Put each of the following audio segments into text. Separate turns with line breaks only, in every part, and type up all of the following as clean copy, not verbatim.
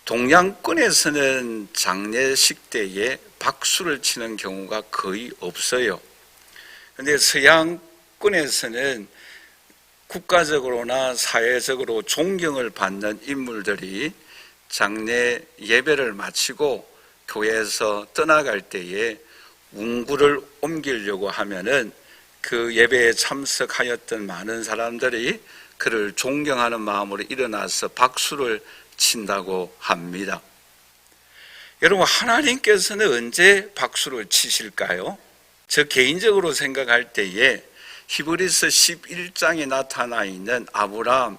동양권에서는 장례식 때에 박수를 치는 경우가 거의 없어요. 그런데 서양권에서는 국가적으로나 사회적으로 존경을 받는 인물들이 장례 예배를 마치고 교회에서 떠나갈 때에 운구를 옮기려고 하면은 그 예배에 참석하였던 많은 사람들이 그를 존경하는 마음으로 일어나서 박수를 친다고 합니다. 여러분, 하나님께서는 언제 박수를 치실까요? 저 개인적으로 생각할 때에 히브리서 11장에 나타나 있는 아브라함,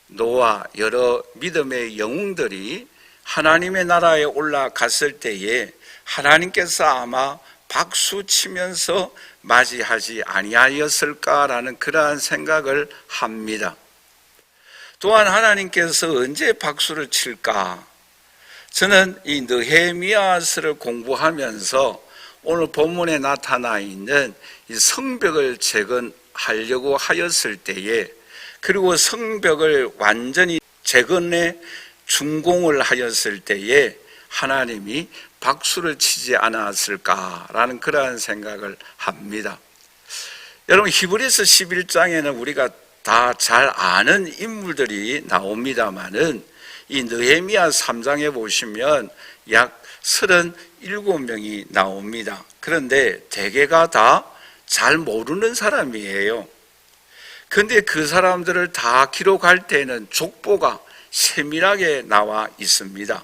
노아, 여러 믿음의 영웅들이 하나님의 나라에 올라갔을 때에 하나님께서 아마 박수 치면서 맞이하지 아니하였을까라는 그러한 생각을 합니다. 또한 하나님께서 언제 박수를 칠까? 저는 이 느헤미야서를 공부하면서 오늘 본문에 나타나 있는 이 성벽을 재건하려고 하였을 때에, 그리고 성벽을 완전히 재건해 준공을 하였을 때에 하나님이 박수를 치지 않았을까라는 그러한 생각을 합니다. 여러분, 히브리서 11장에는 우리가 다 잘 아는 인물들이 나옵니다마는 이 느헤미야 3장에 보시면 약 37명이 나옵니다. 그런데 대개가 다 잘 모르는 사람이에요. 그런데 그 사람들을 다 기록할 때는 족보가 세밀하게 나와 있습니다.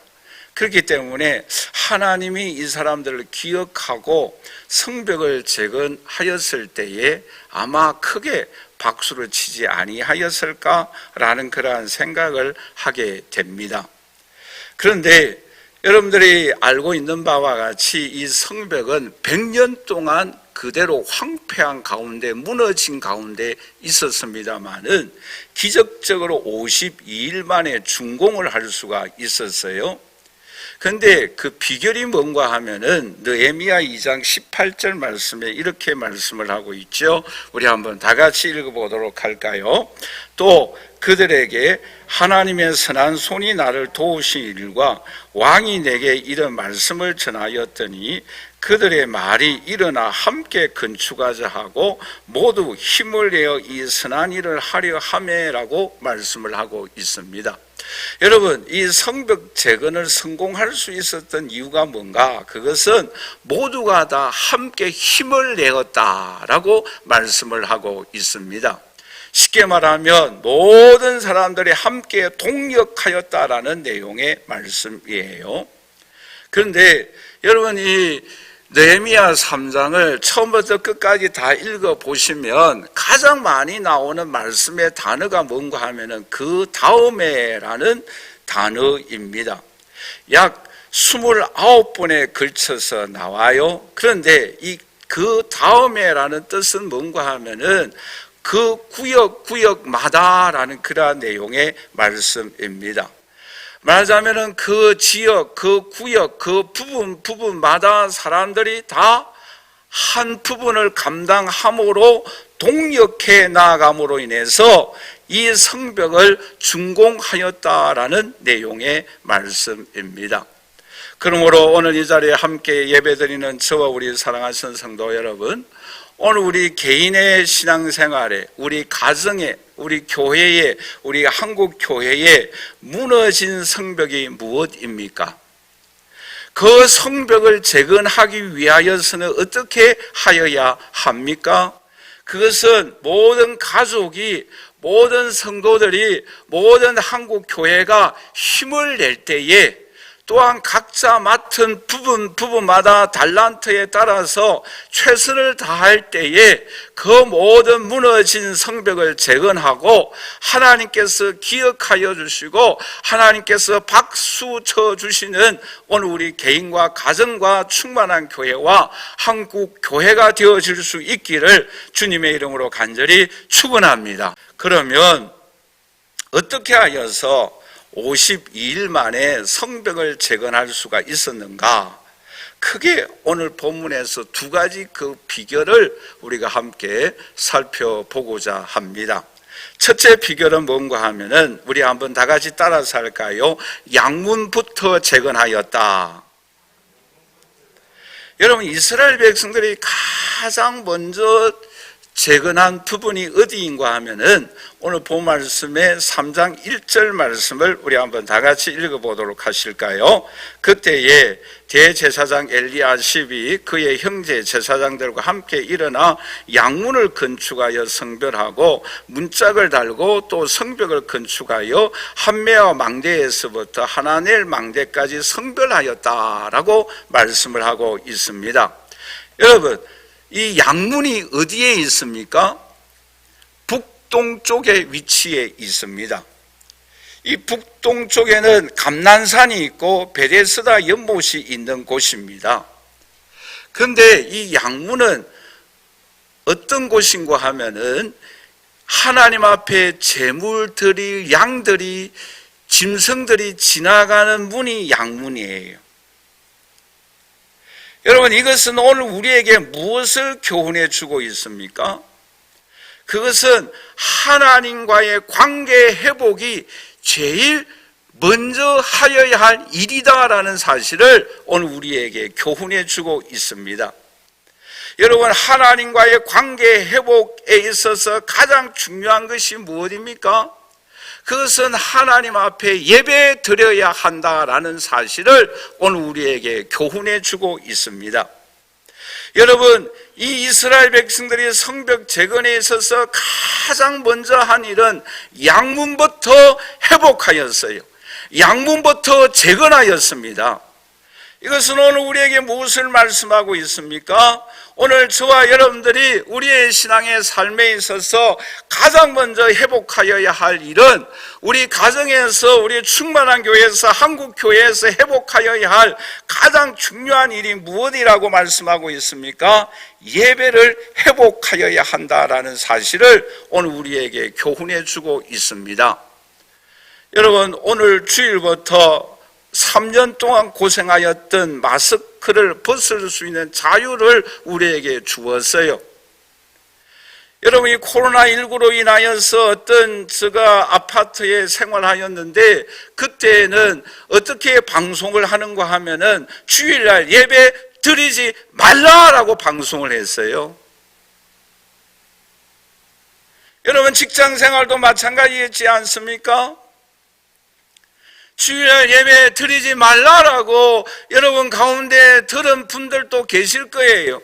그렇기 때문에 하나님이 이 사람들을 기억하고 성벽을 재건하였을 때에 아마 크게 박수를 치지 아니하였을까라는 그러한 생각을 하게 됩니다. 그런데 여러분들이 알고 있는 바와 같이 이 성벽은 100년 동안 그대로 황폐한 가운데, 무너진 가운데 있었습니다마는 기적적으로 52일 만에 준공을 할 수가 있었어요. 그런데 그 비결이 뭔가 하면은 느헤미야 2장 18절 말씀에 이렇게 말씀을 하고 있죠. 우리 한번 다 같이 읽어보도록 할까요? 또 그들에게 하나님의 선한 손이 나를 도우신 일과 왕이 내게 이런 말씀을 전하였더니 그들의 말이 일어나 함께 건축하자 하고 모두 힘을 내어 이 선한 일을 하려 하매라고 말씀을 하고 있습니다. 여러분, 이 성벽 재건을 성공할 수 있었던 이유가 뭔가? 그것은 모두가 다 함께 힘을 내었다라고 말씀을 하고 있습니다. 쉽게 말하면 모든 사람들이 함께 동력하였다라는 내용의 말씀이에요. 그런데 여러분, 이 느헤미야 3장을 처음부터 끝까지 다 읽어보시면 가장 많이 나오는 말씀의 단어가 뭔가 하면은 그 다음에라는 단어입니다. 약 29번에 걸쳐서 나와요. 그런데 이 그 다음에라는 뜻은 뭔가 하면은 그 구역마다라는 그러한 내용의 말씀입니다. 말하자면은 그 지역, 그 구역, 그 부분마다 사람들이 다 한 부분을 감당함으로 동력해 나아감으로 인해서 이 성벽을 준공하였다라는 내용의 말씀입니다. 그러므로 오늘 이 자리에 함께 예배드리는 저와 우리 사랑하시는 성도 여러분, 오늘 우리 개인의 신앙생활에, 우리 가정에, 우리 교회에, 우리 한국 교회에 무너진 성벽이 무엇입니까? 그 성벽을 재건하기 위하여서는 어떻게 하여야 합니까? 그것은 모든 가족이, 모든 성도들이, 모든 한국 교회가 힘을 낼 때에, 또한 각자 맡은 부분마다 달란트에 따라서 최선을 다할 때에 그 모든 무너진 성벽을 재건하고 하나님께서 기억하여 주시고 하나님께서 박수 쳐 주시는 오늘 우리 개인과 가정과 충만한 교회와 한국 교회가 되어질 수 있기를 주님의 이름으로 간절히 축원합니다. 그러면 어떻게 하여서 52일 만에 성벽을 재건할 수가 있었는가? 크게 오늘 본문에서 두 가지 그 비결을 우리가 함께 살펴보고자 합니다. 첫째 비결은 뭔가 하면은 우리 한번 다 같이 따라서 할까요? 양문부터 재건하였다. 여러분, 이스라엘 백성들이 가장 먼저 재건한 부분이 어디인가 하면은 오늘 본 말씀의 3장 1절 말씀을 우리 한번 다 같이 읽어보도록 하실까요? 그때에 대제사장 엘리야십이 그의 형제 제사장들과 함께 일어나 양문을 건축하여 성별하고 문짝을 달고 또 성벽을 건축하여 한메와 망대에서부터 하나넬 망대까지 성별하였다라고 말씀을 하고 있습니다. 여러분, 이 양문이 어디에 있습니까? 북동쪽에 위치해 있습니다. 이 북동쪽에는 감난산이 있고 베데스다 연못이 있는 곳입니다. 그런데 이 양문은 어떤 곳인가 하면은 하나님 앞에 제물들이, 양들이, 짐승들이 지나가는 문이 양문이에요. 여러분, 이것은 오늘 우리에게 무엇을 교훈해 주고 있습니까? 그것은 하나님과의 관계 회복이 제일 먼저 하여야 할 일이다라는 사실을 오늘 우리에게 교훈해 주고 있습니다. 여러분, 하나님과의 관계 회복에 있어서 가장 중요한 것이 무엇입니까? 그것은 하나님 앞에 예배 드려야 한다라는 사실을 오늘 우리에게 교훈해 주고 있습니다. 여러분, 이 이스라엘 백성들이 성벽 재건에 있어서 가장 먼저 한 일은 양문부터 회복하였어요. 양문부터 재건하였습니다. 이것은 오늘 우리에게 무엇을 말씀하고 있습니까? 오늘 저와 여러분들이 우리의 신앙의 삶에 있어서 가장 먼저 회복하여야 할 일은 우리 가정에서, 우리 충만한 교회에서, 한국교회에서 회복하여야 할 가장 중요한 일이 무엇이라고 말씀하고 있습니까? 예배를 회복하여야 한다라는 사실을 오늘 우리에게 교훈해 주고 있습니다. 여러분, 오늘 주일부터 3년 동안 고생하였던 마스크를 벗을 수 있는 자유를 우리에게 주었어요. 여러분, 이 코로나19로 인하여서 어떤 제가 아파트에 생활하였는데 그때는 어떻게 방송을 하는가 하면은 주일날 예배 드리지 말라라고 방송을 했어요. 여러분, 직장 생활도 마찬가지였지 않습니까? 주일날 예배 드리지 말라라고 여러분 가운데 들은 분들도 계실 거예요.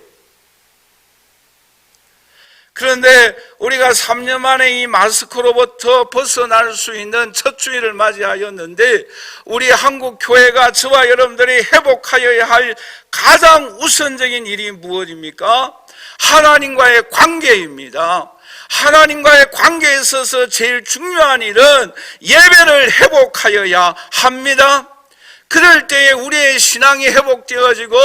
그런데 우리가 3년 만에 이 마스크로부터 벗어날 수 있는 첫 주일을 맞이하였는데 우리 한국 교회가 저와 여러분들이 회복하여야 할 가장 우선적인 일이 무엇입니까? 하나님과의 관계입니다. 하나님과의 관계에 있어서 제일 중요한 일은 예배를 회복하여야 합니다. 그럴 때에 우리의 신앙이 회복되어지고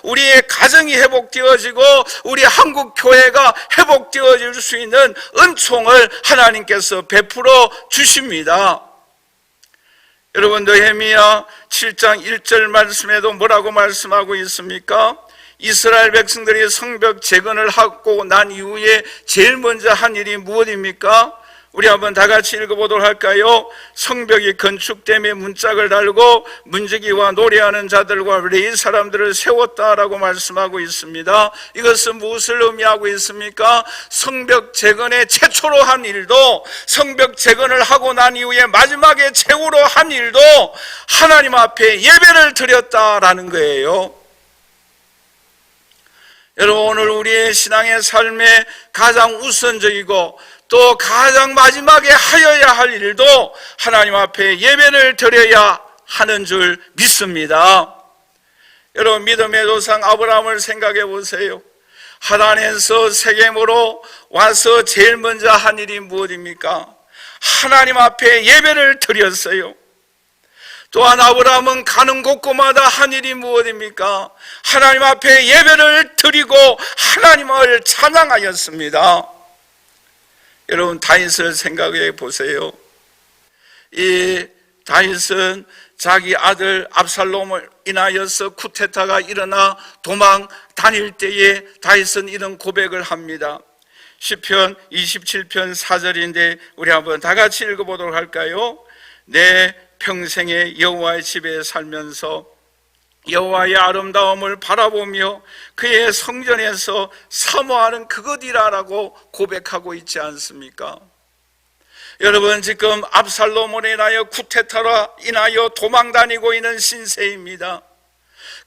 우리의 가정이 회복되어지고 우리 한국 교회가 회복되어질 수 있는 은총을 하나님께서 베풀어 주십니다. 여러분, 느헤미야 7장 1절 말씀에도 뭐라고 말씀하고 있습니까? 이스라엘 백성들이 성벽 재건을 하고 난 이후에 제일 먼저 한 일이 무엇입니까? 우리 한번 다 같이 읽어보도록 할까요? 성벽이 건축됨에 문짝을 달고 문지기와 노래하는 자들과 레위 사람들을 세웠다라고 말씀하고 있습니다. 이것은 무엇을 의미하고 있습니까? 성벽 재건의 최초로 한 일도, 성벽 재건을 하고 난 이후에 마지막에 최후로 한 일도 하나님 앞에 예배를 드렸다라는 거예요. 여러분, 오늘 우리의 신앙의 삶에 가장 우선적이고 또 가장 마지막에 하여야 할 일도 하나님 앞에 예배를 드려야 하는 줄 믿습니다. 여러분, 믿음의 조상 아브라함을 생각해 보세요. 하란에서 세겜으로 와서 제일 먼저 한 일이 무엇입니까? 하나님 앞에 예배를 드렸어요. 또한 아브라함은 가는 곳곳마다 한 일이 무엇입니까? 하나님 앞에 예배를 드리고 하나님을 찬양하였습니다. 여러분, 다윗을 생각해 보세요. 이 다윗은 자기 아들 압살롬을 인하여서 쿠데타가 일어나 도망 다닐 때에 다윗은 이런 고백을 합니다. 시편 27편 4절인데 우리 한번 다 같이 읽어보도록 할까요? 내 평생에 여호와의 집에 살면서 여호와의 아름다움을 바라보며 그의 성전에서 사모하는 그것이라라고 고백하고 있지 않습니까? 여러분, 지금 압살롬으로 인하여 쿠데타로 인하여 도망다니고 있는 신세입니다.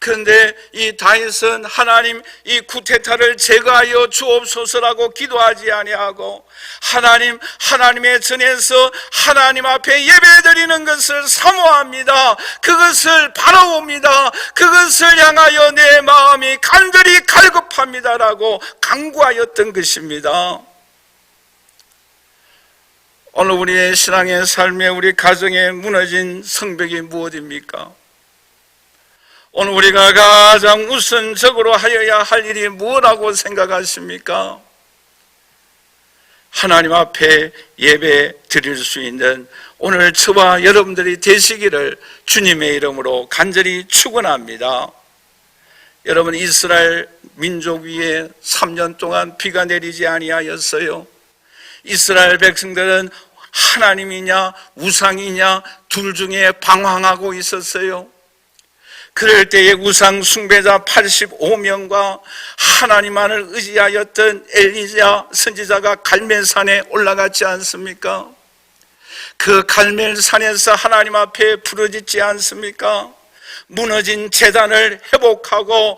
그런데 이 다윗은 하나님 이 쿠데타를 제거하여 주옵소서라고 기도하지 아니하고 하나님의 전에서 하나님 앞에 예배드리는 것을 사모합니다. 그것을 바라봅니다. 그것을 향하여 내 마음이 간절히 갈급합니다라고 간구하였던 것입니다. 오늘 우리의 신앙의 삶에 우리 가정에 무너진 성벽이 무엇입니까? 오늘 우리가 가장 우선적으로 하여야 할 일이 무엇이라고 생각하십니까? 하나님 앞에 예배 드릴 수 있는 오늘 저와 여러분들이 되시기를 주님의 이름으로 간절히 축원합니다. 여러분, 이스라엘 민족 위에 3년 동안 비가 내리지 아니하였어요. 이스라엘 백성들은 하나님이냐 우상이냐 둘 중에 방황하고 있었어요. 그럴 때에 우상 숭배자 85명과 하나님만을 의지하였던 엘리야 선지자가 갈멜산에 올라갔지 않습니까? 그 갈멜산에서 하나님 앞에 부르짖지 않습니까? 무너진 제단을 회복하고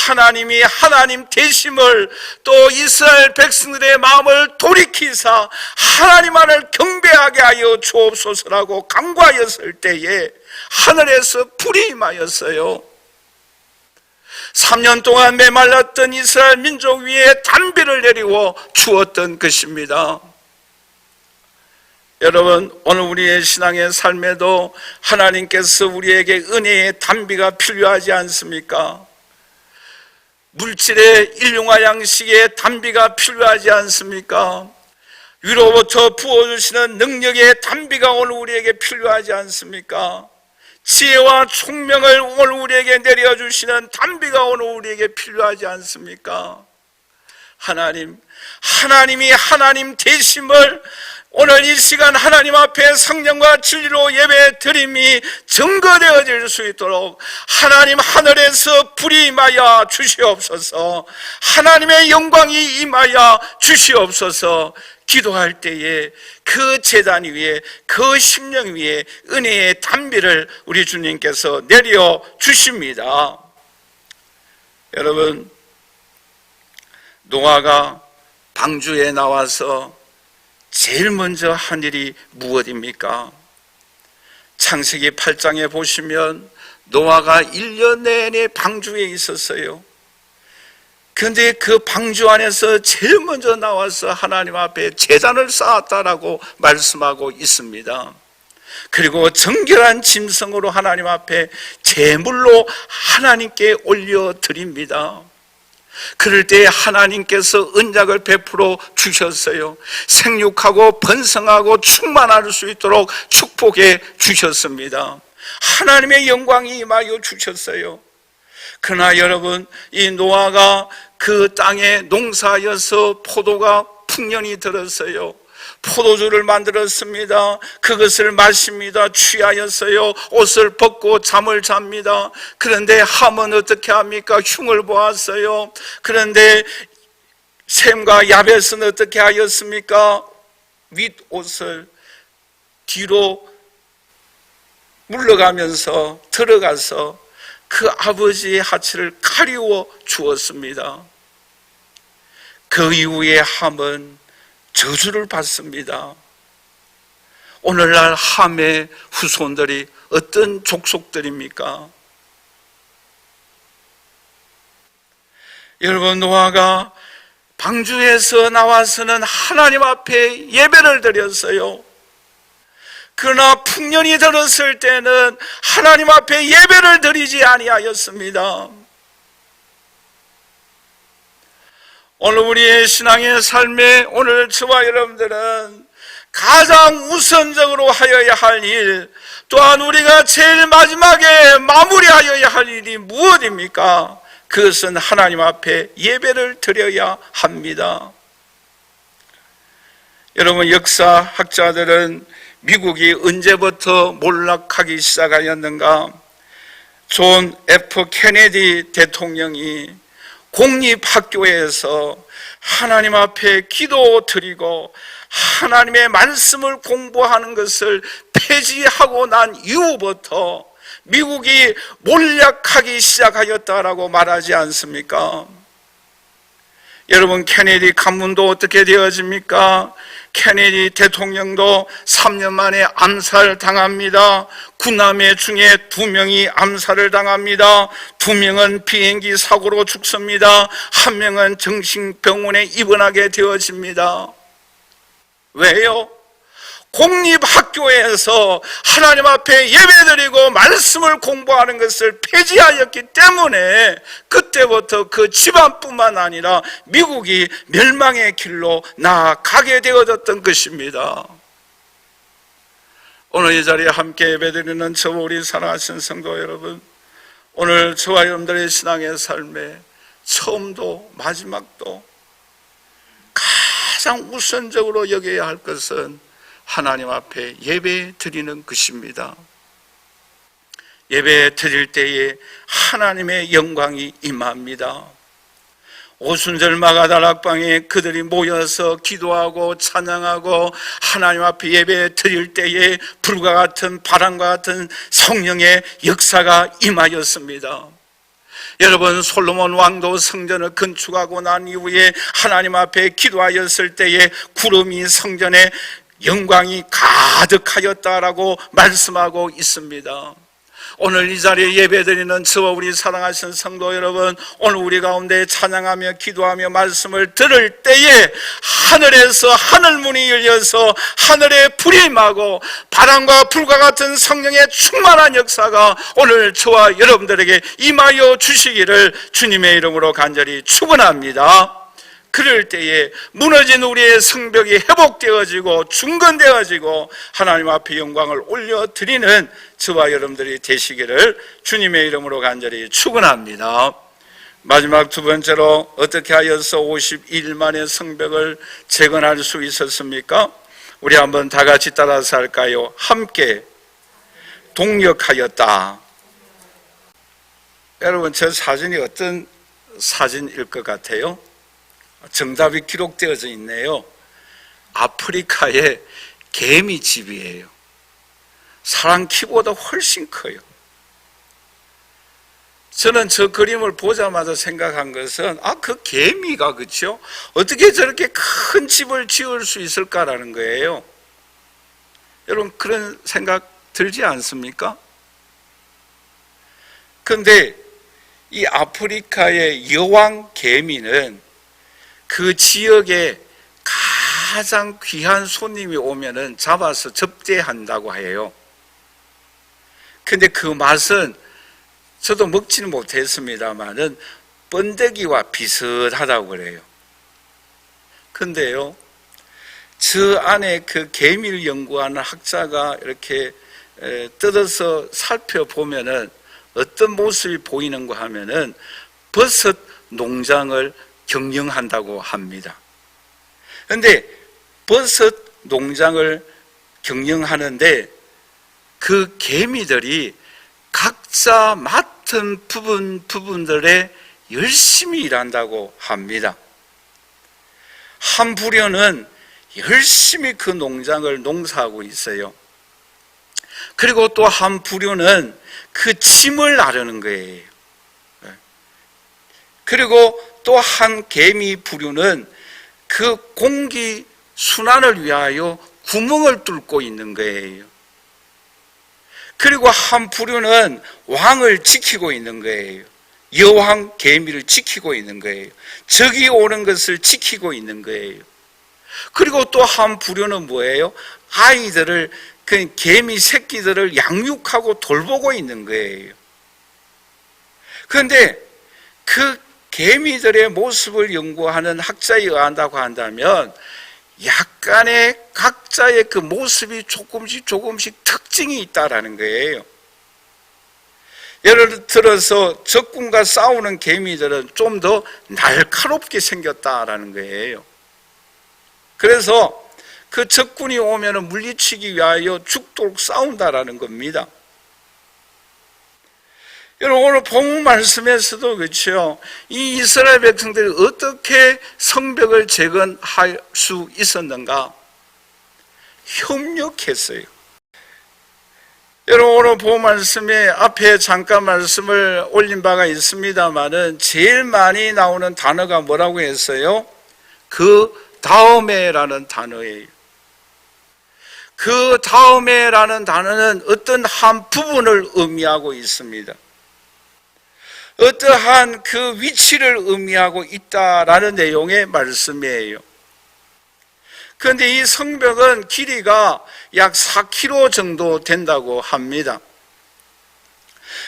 하나님이 하나님 되심을 또 이스라엘 백성들의 마음을 돌이키사 하나님만을 경배하게 하여 주옵소서라고 간구하였을 때에 하늘에서 불이 임하였어요. 3년 동안 메말랐던 이스라엘 민족 위에 단비를 내리워 주었던 것입니다. 여러분, 오늘 우리의 신앙의 삶에도 하나님께서 우리에게 은혜의 단비가 필요하지 않습니까? 물질의 일용할 양식의 단비가 필요하지 않습니까? 위로부터 부어주시는 능력의 단비가 오늘 우리에게 필요하지 않습니까? 지혜와 총명을 오늘 우리에게 내려주시는 단비가 오늘 우리에게 필요하지 않습니까? 하나님이 하나님 되심을 오늘 이 시간 하나님 앞에 성령과 진리로 예배 드림이 증거되어질 수 있도록 하나님 하늘에서 불이 임하여 주시옵소서, 하나님의 영광이 임하여 주시옵소서. 기도할 때에 그 제단 위에 그 심령 위에 은혜의 단비를 우리 주님께서 내려 주십니다. 여러분, 노아가 방주에 나와서 제일 먼저 한 일이 무엇입니까? 창세기 8장에 보시면 노아가 1년 내내 방주에 있었어요. 그런데 그 방주 안에서 제일 먼저 나와서 하나님 앞에 제단을 쌓았다라고 말씀하고 있습니다. 그리고 정결한 짐승으로 하나님 앞에 제물로 하나님께 올려드립니다. 그럴 때 하나님께서 언약을 베풀어 주셨어요. 생육하고 번성하고 충만할 수 있도록 축복해 주셨습니다. 하나님의 영광이 임하여 주셨어요. 그러나 여러분, 이 노아가 그 땅에 농사여서 포도가 풍년이 들었어요. 포도주를 만들었습니다. 그것을 마십니다. 취하였어요. 옷을 벗고 잠을 잡니다. 그런데 함은 어떻게 합니까? 흉을 보았어요. 그런데 셈과 야벳은 어떻게 하였습니까? 윗옷을 뒤로 물러가면서 들어가서 그 아버지의 하체를 가리워 주었습니다. 그 이후에 함은 저주를 받습니다. 오늘날 함의 후손들이 어떤 족속들입니까? 여러분, 노아가 방주에서 나와서는 하나님 앞에 예배를 드렸어요. 그러나 풍년이 들었을 때는 하나님 앞에 예배를 드리지 아니하였습니다. 오늘 우리의 신앙의 삶에 오늘 저와 여러분들은 가장 우선적으로 하여야 할 일, 또한 우리가 제일 마지막에 마무리하여야 할 일이 무엇입니까? 그것은 하나님 앞에 예배를 드려야 합니다. 여러분, 역사학자들은 미국이 언제부터 몰락하기 시작하였는가? 존 F 케네디 대통령이 공립학교에서 하나님 앞에 기도드리고 하나님의 말씀을 공부하는 것을 폐지하고 난 이후부터 미국이 몰락하기 시작하였다라고 말하지 않습니까? 여러분, 케네디 가문도 어떻게 되어집니까? 케네디 대통령도 3년 만에 암살당합니다. 9남매 중에 2명이 암살을 당합니다. 2명은 비행기 사고로 죽습니다. 1명은 정신병원에 입원하게 되어집니다. 왜요? 공립학교에서 하나님 앞에 예배드리고 말씀을 공부하는 것을 폐지하였기 때문에 그때부터 그 집안뿐만 아니라 미국이 멸망의 길로 나아가게 되어졌던 것입니다. 오늘 이 자리에 함께 예배드리는 저와 우리 사랑하신 성도 여러분, 오늘 저와 여러분들의 신앙의 삶에 처음도 마지막도 가장 우선적으로 여겨야 할 것은 하나님 앞에 예배 드리는 것입니다. 예배 드릴 때에 하나님의 영광이 임합니다. 오순절 마가다락방에 그들이 모여서 기도하고 찬양하고 하나님 앞에 예배 드릴 때에 불과 같은 바람과 같은 성령의 역사가 임하였습니다. 여러분, 솔로몬 왕도 성전을 건축하고 난 이후에 하나님 앞에 기도하였을 때에 구름이 성전에 영광이 가득하였다라고 말씀하고 있습니다. 오늘 이 자리에 예배드리는 저와 우리 사랑하신 성도 여러분, 오늘 우리 가운데 찬양하며 기도하며 말씀을 들을 때에 하늘에서 하늘문이 열려서 하늘에 불이 임하고 바람과 불과 같은 성령의 충만한 역사가 오늘 저와 여러분들에게 임하여 주시기를 주님의 이름으로 간절히 축원합니다. 그럴 때에 무너진 우리의 성벽이 회복되어지고 중건되어지고 하나님 앞에 영광을 올려드리는 저와 여러분들이 되시기를 주님의 이름으로 간절히 축원합니다. 마지막 두 번째로, 어떻게 하여서 52일 만에 성벽을 재건할 수 있었습니까? 우리 한번 다 같이 따라서 할까요? 함께 동력하였다. 여러분, 저 사진이 어떤 사진일 것 같아요? 정답이 기록되어져 있네요. 아프리카의 개미집이에요. 사람 키보다 훨씬 커요. 저는 저 그림을 보자마자 생각한 것은, 그 개미가, 그렇죠? 어떻게 저렇게 큰 집을 지을 수 있을까라는 거예요. 여러분, 그런 생각 들지 않습니까? 그런데 이 아프리카의 여왕 개미는 그 지역에 가장 귀한 손님이 오면은 잡아서 접대한다고 해요. 근데 그 맛은 저도 먹지는 못했습니다만은 번데기와 비슷하다고 그래요. 근데요, 저 안에 그 개미를 연구하는 학자가 이렇게 뜯어서 살펴보면은 어떤 모습이 보이는가 하면은 버섯 농장을 경영한다고 합니다. 그런데 버섯 농장을 경영하는데 그 개미들이 각자 맡은 부분들에 열심히 일한다고 합니다. 한 부류는 열심히 그 농장을 농사하고 있어요. 그리고 또 한 부류는 그 짐을 나르는 거예요. 그리고 또 한 개미 부류는 그 공기 순환을 위하여 구멍을 뚫고 있는 거예요. 그리고 한 부류는 왕을 지키고 있는 거예요. 여왕 개미를 지키고 있는 거예요. 적이 오는 것을 지키고 있는 거예요. 그리고 또 한 부류는 뭐예요? 아이들을, 그 개미 새끼들을 양육하고 돌보고 있는 거예요. 그런데 그 개미들의 모습을 연구하는 학자에 의한다고 한다면 약간의 각자의 그 모습이 조금씩 특징이 있다라는 거예요. 예를 들어서 적군과 싸우는 개미들은 좀 더 날카롭게 생겼다라는 거예요. 그래서 그 적군이 오면 물리치기 위하여 죽도록 싸운다라는 겁니다. 여러분, 오늘 본문 말씀에서도 그렇죠. 이 이스라엘 백성들이 어떻게 성벽을 재건할 수 있었는가? 협력했어요. 여러분, 오늘 본문 말씀에 앞에 잠깐 말씀을 올린 바가 있습니다만은 제일 많이 나오는 단어가 뭐라고 했어요? 그 다음에라는 단어예요. 그 다음에라는 단어는 어떤 한 부분을 의미하고 있습니다. 어떠한 그 위치를 의미하고 있다라는 내용의 말씀이에요. 그런데 이 성벽은 길이가 약 4km 정도 된다고 합니다.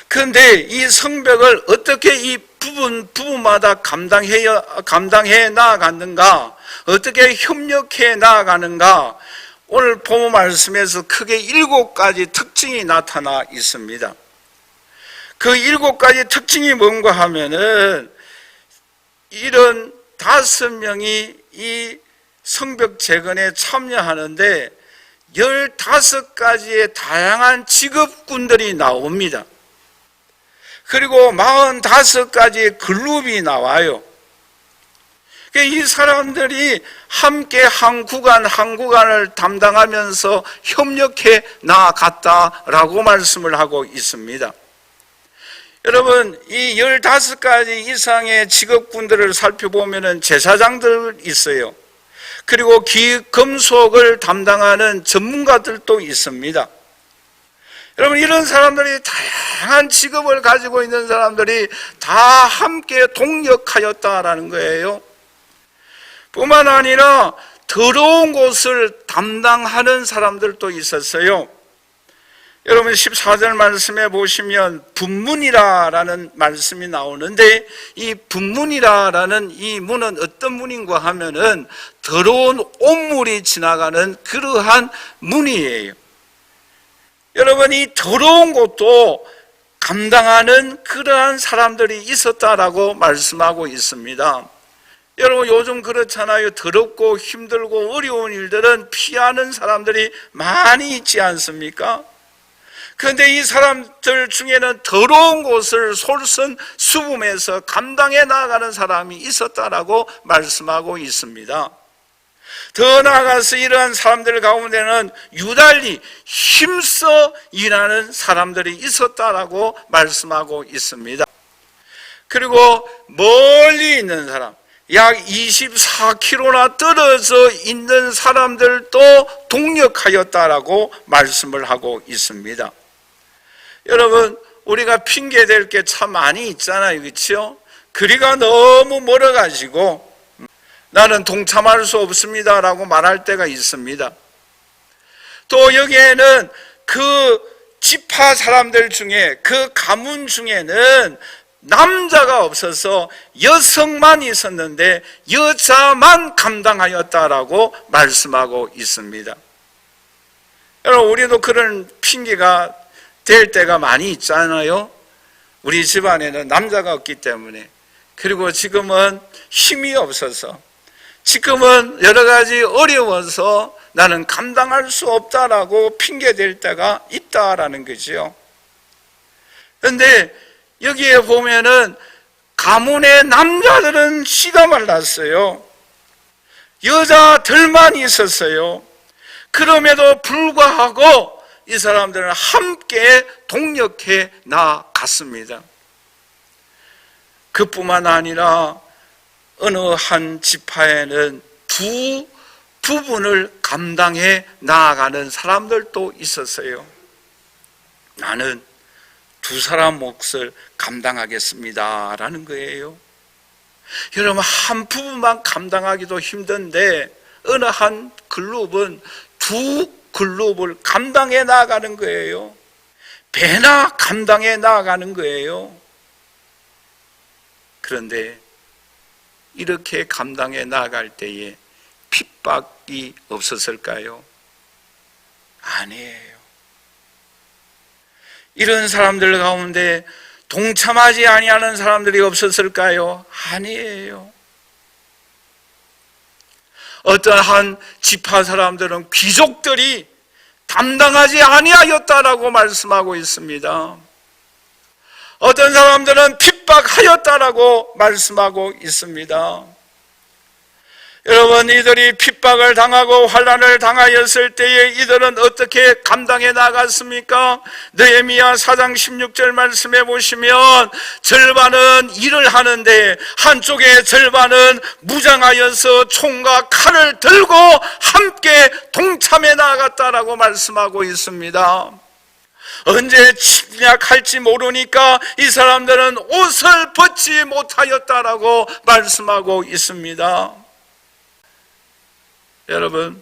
그런데 이 성벽을 어떻게 이 부분마다 감당해 나아갔는가, 어떻게 협력해 나아가는가, 오늘 본문 말씀에서 크게 7가지 특징이 나타나 있습니다. 그 7가지 특징이 뭔가 하면은, 이런 5명이 이 성벽 재건에 참여하는데 15가지의 다양한 직업군들이 나옵니다. 그리고 45가지의 그룹이 나와요. 이 사람들이 함께 한 구간을 담당하면서 협력해 나아갔다라고 말씀을 하고 있습니다. 여러분, 이 15가지 이상의 직업군들을 살펴보면 제사장들 있어요. 그리고 금속을 담당하는 전문가들도 있습니다. 여러분, 이런 사람들이, 다양한 직업을 가지고 있는 사람들이 다 함께 동력하였다라는 거예요. 뿐만 아니라 더러운 곳을 담당하는 사람들도 있었어요. 여러분, 14절 말씀에 보시면 분문이라라는 말씀이 나오는데, 이 분문이라라는 이 문은 어떤 문인가 하면은 더러운 온물이 지나가는 그러한 문이에요. 여러분, 이 더러운 곳도 감당하는 그러한 사람들이 있었다라고 말씀하고 있습니다. 여러분, 요즘 그렇잖아요. 더럽고 힘들고 어려운 일들은 피하는 사람들이 많이 있지 않습니까? 그런데 이 사람들 중에는 더러운 곳을 솔선수범해서 감당해 나가는 사람이 있었다라고 말씀하고 있습니다. 더 나아가서 이러한 사람들 가운데는 유달리 힘써 일하는 사람들이 있었다라고 말씀하고 있습니다. 그리고 멀리 있는 사람, 약 24km나 떨어져 있는 사람들도 동력하였다라고 말씀을 하고 있습니다. 여러분, 우리가 핑계댈 게 참 많이 있잖아요. 그렇죠? 거리가 너무 멀어가지고 나는 동참할 수 없습니다라고 말할 때가 있습니다. 또 여기에는 그 지파 사람들 중에, 그 가문 중에는 남자가 없어서 여성만 있었는데 여자만 감당하였다라고 말씀하고 있습니다. 여러분, 우리도 그런 핑계가 될 때가 많이 있잖아요. 우리 집안에는 남자가 없기 때문에, 그리고 지금은 힘이 없어서, 지금은 여러 가지 어려워서 나는 감당할 수 없다라고 핑계댈 때가 있다라는 거죠. 그런데 여기에 보면은 가문의 남자들은 씨가 말랐어요. 여자들만 있었어요. 그럼에도 불구하고 이 사람들은 함께 동력해 나갔습니다. 그뿐만 아니라 어느 한 지파에는 두 부분을 감당해 나아가는 사람들도 있었어요. 나는 2사람 몫을 감당하겠습니다 라는 거예요. 여러분, 한 부분만 감당하기도 힘든데 어느 한 그룹은 2 그룹을 감당해 나아가는 거예요. 배나 감당해 나아가는 거예요. 그런데 이렇게 감당해 나아갈 때에 핍박이 없었을까요? 아니에요. 이런 사람들 가운데 동참하지 아니하는 사람들이 없었을까요? 아니에요. 어떠한 지파 사람들은 귀족들이 담당하지 아니하였다라고 말씀하고 있습니다. 어떤 사람들은 핍박하였다라고 말씀하고 있습니다. 여러분, 이들이 핍박을 당하고 환난을 당하였을 때에 이들은 어떻게 감당해 나갔습니까? 느헤미야 4장 16절 말씀해 보시면 절반은 일을 하는데 한쪽의 절반은 무장하여서 총과 칼을 들고 함께 동참해 나갔다라고 말씀하고 있습니다. 언제 침략할지 모르니까 이 사람들은 옷을 벗지 못하였다라고 말씀하고 있습니다. 여러분,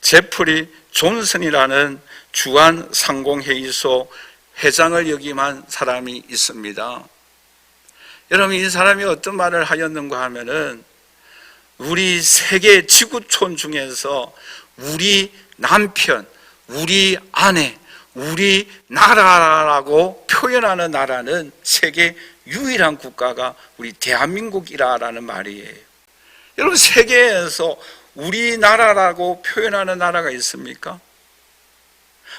제프리 존슨이라는 주한 상공회의소 회장을 역임한 사람이 있습니다. 여러분, 이 사람이 어떤 말을 하였는가 하면은 우리 세계 지구촌 중에서 우리 남편, 우리 아내, 우리 나라라고 표현하는 나라는 세계 유일한 국가가 우리 대한민국이라는 말이에요. 여러분, 세계에서 우리나라라고 표현하는 나라가 있습니까?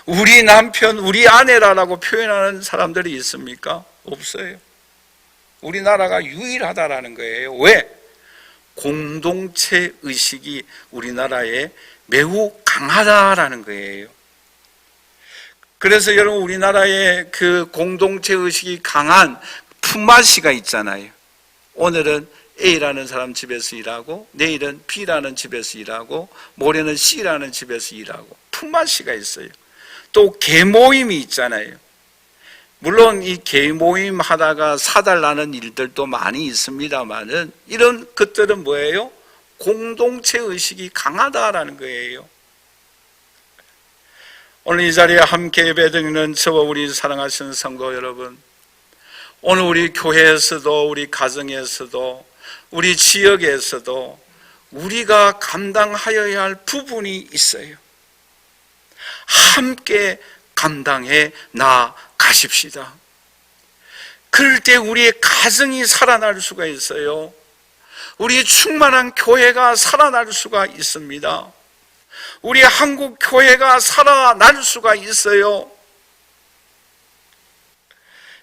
우리 남편, 우리 아내라고 표현하는 사람들이 있습니까? 없어요. 우리나라가 유일하다라는 거예요. 왜? 공동체 의식이 우리나라에 매우 강하다라는 거예요. 그래서 여러분, 우리나라에 그 공동체 의식이 강한 품앗이가 있잖아요. 오늘은 A라는 사람 집에서 일하고, 내일은 B라는 집에서 일하고, 모레는 C라는 집에서 일하고, 품앗이가 있어요. 또 계모임이 있잖아요. 물론 이 계모임 하다가 사달라는 일들도 많이 있습니다만은 이런 것들은 뭐예요? 공동체 의식이 강하다라는 거예요. 오늘 이 자리에 함께 예배드리는 저와 우리 사랑하시는 성도 여러분, 오늘 우리 교회에서도 우리 가정에서도 우리 지역에서도 우리가 감당하여야 할 부분이 있어요. 함께 감당해 나가십시다. 그럴 때 우리의 가정이 살아날 수가 있어요. 우리 충만한 교회가 살아날 수가 있습니다. 우리 한국 교회가 살아날 수가 있어요.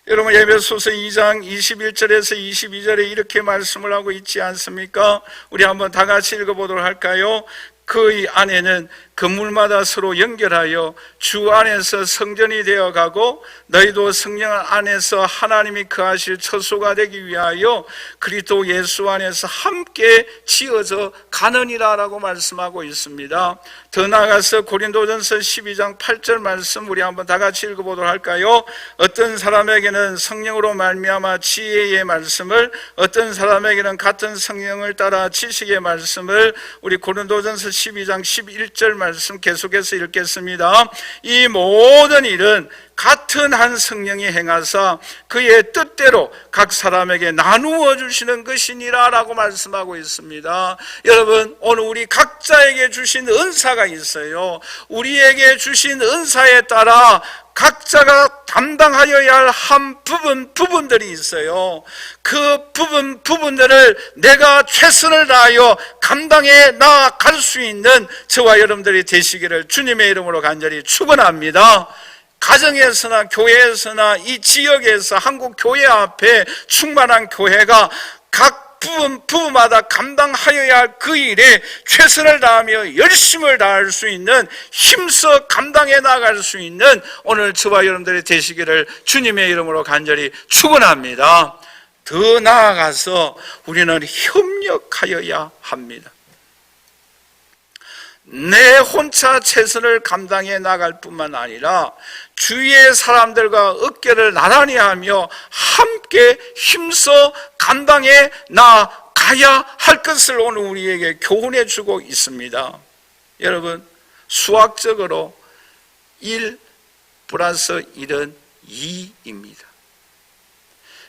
여러분, 에베소서 2장 21절에서 22절에 이렇게 말씀을 하고 있지 않습니까? 우리 한번 다 같이 읽어보도록 할까요? 그 안에는 건물마다 서로 연결하여 주 안에서 성전이 되어가고 너희도 성령 안에서 하나님이 거하실 처소가 되기 위하여 그리스도 예수 안에서 함께 지어져 가느니라 라고 말씀하고 있습니다. 더 나아가서 고린도전서 12장 8절 말씀 우리 한번 다 같이 읽어보도록 할까요? 어떤 사람에게는 성령으로 말미암아 지혜의 말씀을, 어떤 사람에게는 같은 성령을 따라 지식의 말씀을, 우리 고린도전서 12장 11절 말씀 계속해서 읽겠습니다. 이 모든 일은 같은 한 성령이 행하사 그의 뜻대로 각 사람에게 나누어 주시는 것이니라 라고 말씀하고 있습니다. 여러분, 오늘 우리 각자에게 주신 은사가 있어요. 우리에게 주신 은사에 따라 각자가 담당하여야 할 한 부분들이 있어요. 그 부분들을 내가 최선을 다하여 감당해 나아갈 수 있는 저와 여러분들이 되시기를 주님의 이름으로 간절히 축원합니다. 가정에서나 교회에서나 이 지역에서 한국 교회 앞에 충만한 교회가 각 부분마다 감당하여야 할 그 일에 최선을 다하며 열심을 다할 수 있는, 힘써 감당해 나갈 수 있는 오늘 저와 여러분들이 되시기를 주님의 이름으로 간절히 축원합니다. 더 나아가서 우리는 협력하여야 합니다. 내 혼자 최선을 감당해 나갈 뿐만 아니라 주위의 사람들과 어깨를 나란히 하며 함께 힘써 감당해 나가야 할 것을 오늘 우리에게 교훈해 주고 있습니다. 여러분, 수학적으로 1 플러스 1은 2입니다.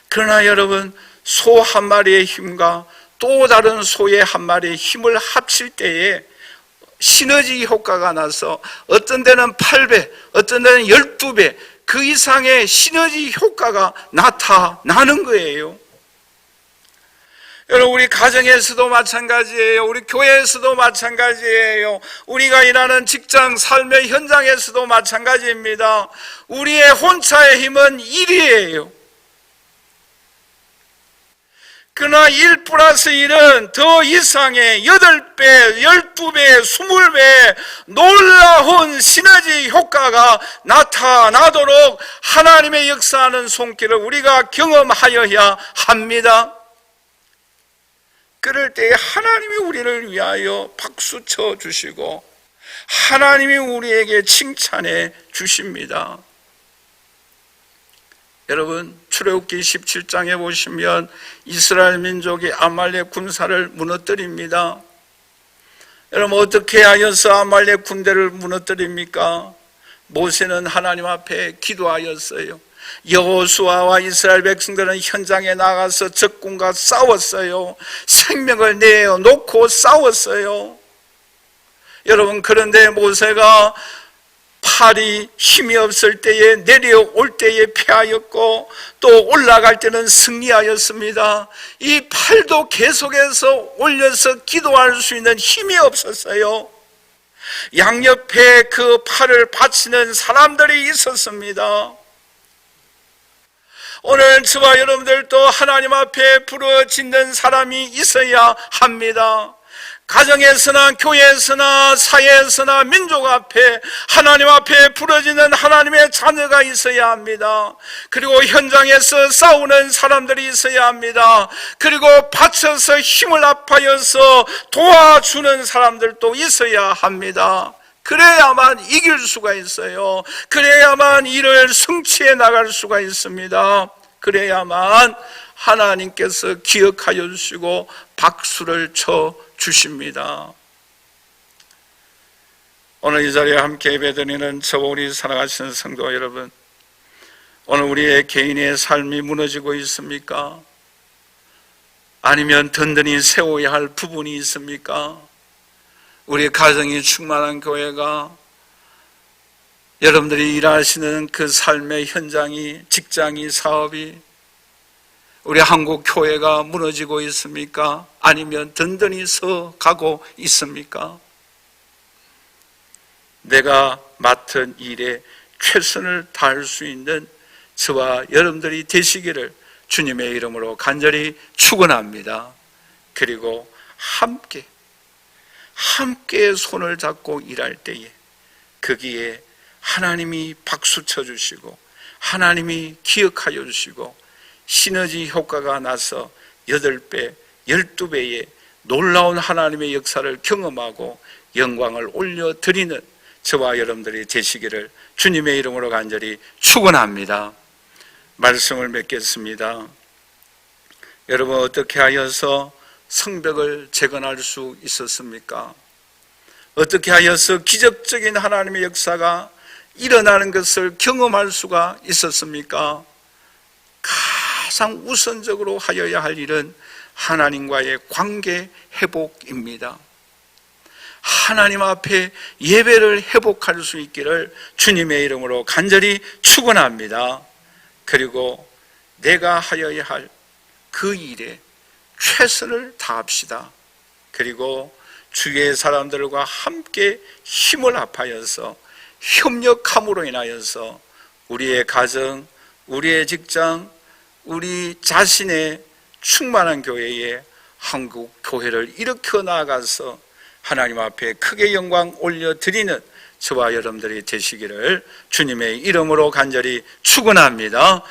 그러나 여러분, 소 한 마리의 힘과 또 다른 소의 한 마리의 힘을 합칠 때에 시너지 효과가 나서 어떤 데는 8배, 어떤 데는 12배 그 이상의 시너지 효과가 나타나는 거예요. 여러분, 우리 가정에서도 마찬가지예요. 우리 교회에서도 마찬가지예요. 우리가 일하는 직장, 삶의 현장에서도 마찬가지입니다. 우리의 혼자의 힘은 1이에요. 그러나 1 플러스 1은 더 이상의 8배, 12배, 20배 놀라운 시너지 효과가 나타나도록 하나님의 역사하는 손길을 우리가 경험하여야 합니다. 그럴 때에 하나님이 우리를 위하여 박수 쳐 주시고 하나님이 우리에게 칭찬해 주십니다. 여러분, 출애굽기 17장에 보시면 이스라엘 민족이 아말렉 군사를 무너뜨립니다. 여러분, 어떻게 하여서 아말렉 군대를 무너뜨립니까? 모세는 하나님 앞에 기도하였어요. 여호수아와 이스라엘 백성들은 현장에 나가서 적군과 싸웠어요. 생명을 내어놓고 싸웠어요. 여러분, 그런데 모세가 팔이 힘이 없을 때에 내려올 때에 패하였고 또 올라갈 때는 승리하였습니다. 이 팔도 계속해서 올려서 기도할 수 있는 힘이 없었어요. 양옆에 그 팔을 받치는 사람들이 있었습니다. 오늘 저와 여러분들도 하나님 앞에 부르짖는 사람이 있어야 합니다. 가정에서나 교회에서나 사회에서나 민족 앞에 하나님 앞에 부르짖는 하나님의 자녀가 있어야 합니다. 그리고 현장에서 싸우는 사람들이 있어야 합니다. 그리고 받쳐서 힘을 합하여서 도와주는 사람들도 있어야 합니다. 그래야만 이길 수가 있어요. 그래야만 일을 성취해 나갈 수가 있습니다. 그래야만 하나님께서 기억하여 주시고 박수를 쳐 주십니다. 오늘 이 자리에 함께 예배드리는 저와 우리 살아가시는 성도 여러분, 오늘 우리의 개인의 삶이 무너지고 있습니까? 아니면 든든히 세워야 할 부분이 있습니까? 우리 가정이 충만한 교회가, 여러분들이 일하시는 그 삶의 현장이, 직장이, 사업이, 우리 한국 교회가 무너지고 있습니까? 아니면 든든히 서 가고 있습니까? 내가 맡은 일에 최선을 다할 수 있는 저와 여러분들이 되시기를 주님의 이름으로 간절히 축원합니다. 그리고 함께 손을 잡고 일할 때에 거기에 하나님이 박수 쳐주시고 하나님이 기억하여 주시고 시너지 효과가 나서 8배, 12배의 놀라운 하나님의 역사를 경험하고 영광을 올려드리는 저와 여러분들이 되시기를 주님의 이름으로 간절히 축원합니다. 말씀을 맺겠습니다. 여러분, 어떻게 하여서 성벽을 재건할 수 있었습니까? 어떻게 하여서 기적적인 하나님의 역사가 일어나는 것을 경험할 수가 있었습니까? 가장 우선적으로 하여야 할 일은 하나님과의 관계 회복입니다. 하나님 앞에 예배를 회복할 수 있기를 주님의 이름으로 간절히 축원합니다. 그리고 내가 하여야 할 그 일에 최선을 다합시다. 그리고 주위의 사람들과 함께 힘을 합하여서 협력함으로 인하여서 우리의 가정, 우리의 직장, 우리 자신의 충만한 교회에 한국 교회를 일으켜 나가서 하나님 앞에 크게 영광 올려드리는 저와 여러분들이 되시기를 주님의 이름으로 간절히 축원합니다.